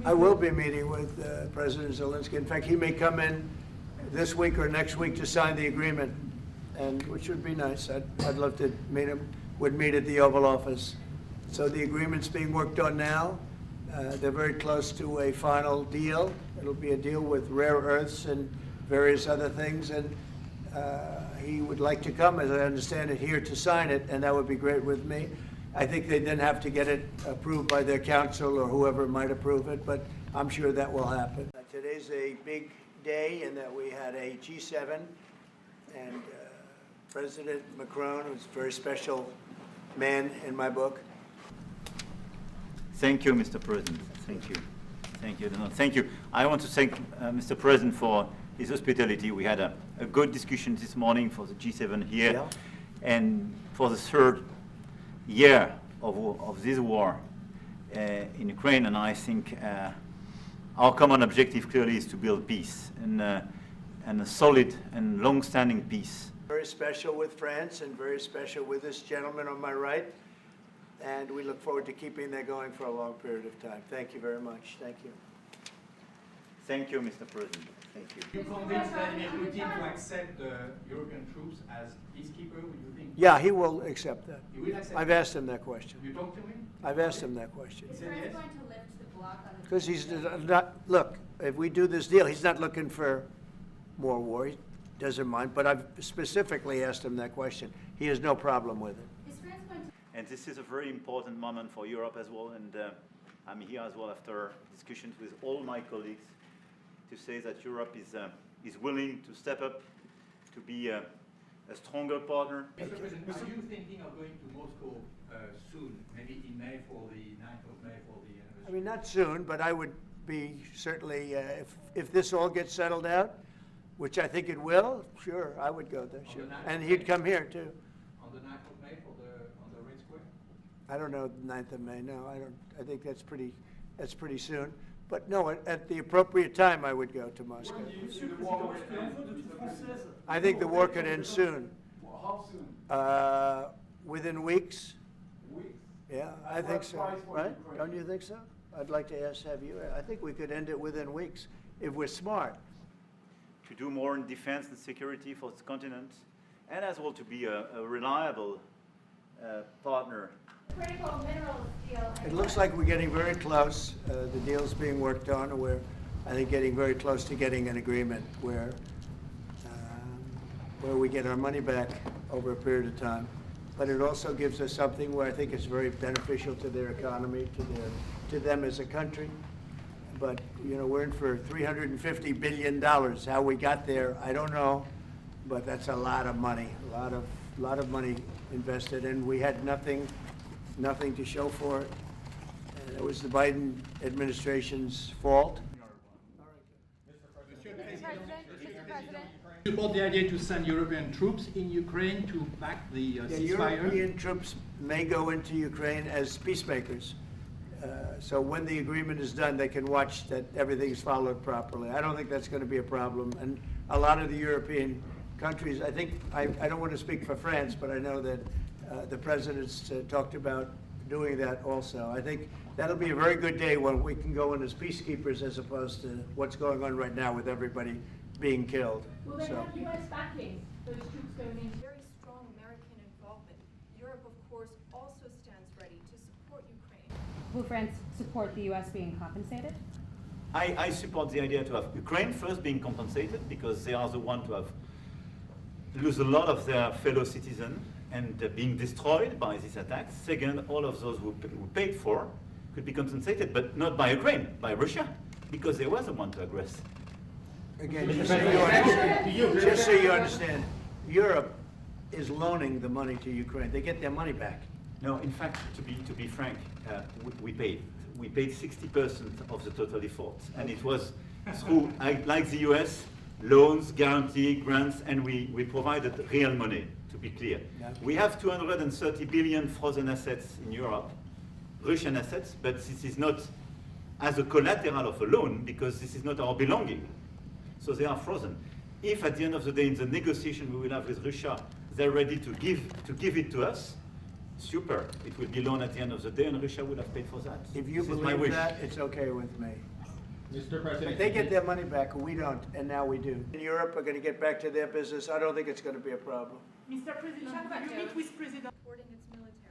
I will be meeting with President Zelensky. In fact, he may come in this week or next week to sign the agreement, and which would be nice. I'd love to meet him. Would meet at the Oval Office. So the agreement's being worked on now. They're very close to a final deal. It'll be a deal with rare earths and various other things, and he would like to come, as I understand it, here to sign it, and that would be great with me. I think they then have to get it approved by their council or whoever might approve it, but I'm sure that will happen. Today's a big day in that we had a G7, and President Macron, who's a very special man in my book. Thank you, Mr. President. Thank you. Thank you. No, thank you. I want to thank Mr. President for his hospitality. We had a good discussion this morning for the G7 here, Yeah. and for the third year of this war in Ukraine, and I think our common objective clearly is to build peace, and a solid and long-standing peace. Very special with France and very special with this gentleman on my right, and we look forward to keeping that going for a long period of time. Thank you very much. Thank you. Thank you, Mr. President. Thank you. You convinced Vladimir Putin to accept the European troops as peacekeeper, would you think? Yeah, he will accept that. He will accept I've asked him that question. You talked to him? I've asked him that question. He Is said France yes? going to lift the block on the... Because he's not, look, if we do this deal, he's not looking for more war. He doesn't mind, but I've specifically asked him that question. He has no problem with it. Is France going to... And this is a very important moment for Europe as well, and I'm here as well after discussions with all my colleagues to say that Europe is willing to step up, to be a stronger partner. Mr. President, are you thinking of going to Moscow soon, maybe in May for the 9th of May for the anniversary? I mean, not soon, but I would be certainly, if this all gets settled out, which I think it will, sure, I would go there, sure. And he'd come here, too. On the 9th of May on the Red Square? I don't know, the 9th of May, no, I think that's pretty soon. But no, at the appropriate time, I would go to Moscow. I think the war could end soon. How soon? Within weeks. Weeks? Yeah, I think so, Price for right? Ukraine. Don't you think so? I'd like to have you, I think we could end it within weeks, if we're smart. To do more in defense and security for this continent, and as well to be a reliable partner. Critical minerals deal... It looks like we're getting very close. The deal's being worked on. We're, I think, getting very close to getting an agreement where we get our money back over a period of time. But it also gives us something where I think it's very beneficial to their economy, to them as a country. But, you know, we're in for $350 billion. How we got there, I don't know, but that's a lot of money, a lot of money invested, and we had nothing to show for it. And it was the Biden administration's fault. Mr. President. Support the idea to send European troops in Ukraine to back the ceasefire? European troops may go into Ukraine as peacemakers. So when the agreement is done, they can watch that everything's followed properly. I don't think that's going to be a problem. And a lot of the European countries, I think, I don't want to speak for France, but I know that the president's talked about doing that also. I think that'll be a very good day when we can go in as peacekeepers as opposed to what's going on right now with everybody being killed. Will they have U.S. backing, those troops going in? Very strong American involvement. Europe, of course, also stands ready to support Ukraine. Will France support the U.S. being compensated? I support the idea to have Ukraine first being compensated, because they are the ones to have lose a lot of their fellow citizens and being destroyed by these attacks. Second, all of those who paid for could be compensated, but not by Ukraine, by Russia, because they were the one to aggress. Again, just so you understand, Europe is loaning the money to Ukraine. They get their money back. No, in fact, to be frank, we paid 60% of the total effort, and it was through, like the US, loans, guarantee, grants, and we provided real money, to be clear. Yeah. We have 230 billion frozen assets in Europe, Russian assets, but this is not as a collateral of a loan, because this is not our belonging. So they are frozen. If at the end of the day in the negotiation we will have with Russia, they're ready to give it to us, super. It will be loan at the end of the day, and Russia would have paid for that. If you This is my believe wish. that, it's okay with me. Mr. But President. they get their money back, we don't, and now we do. In Europe are gonna get back to their business. I don't think it's gonna be a problem. Mr. President, will you meet with President? Supporting its military.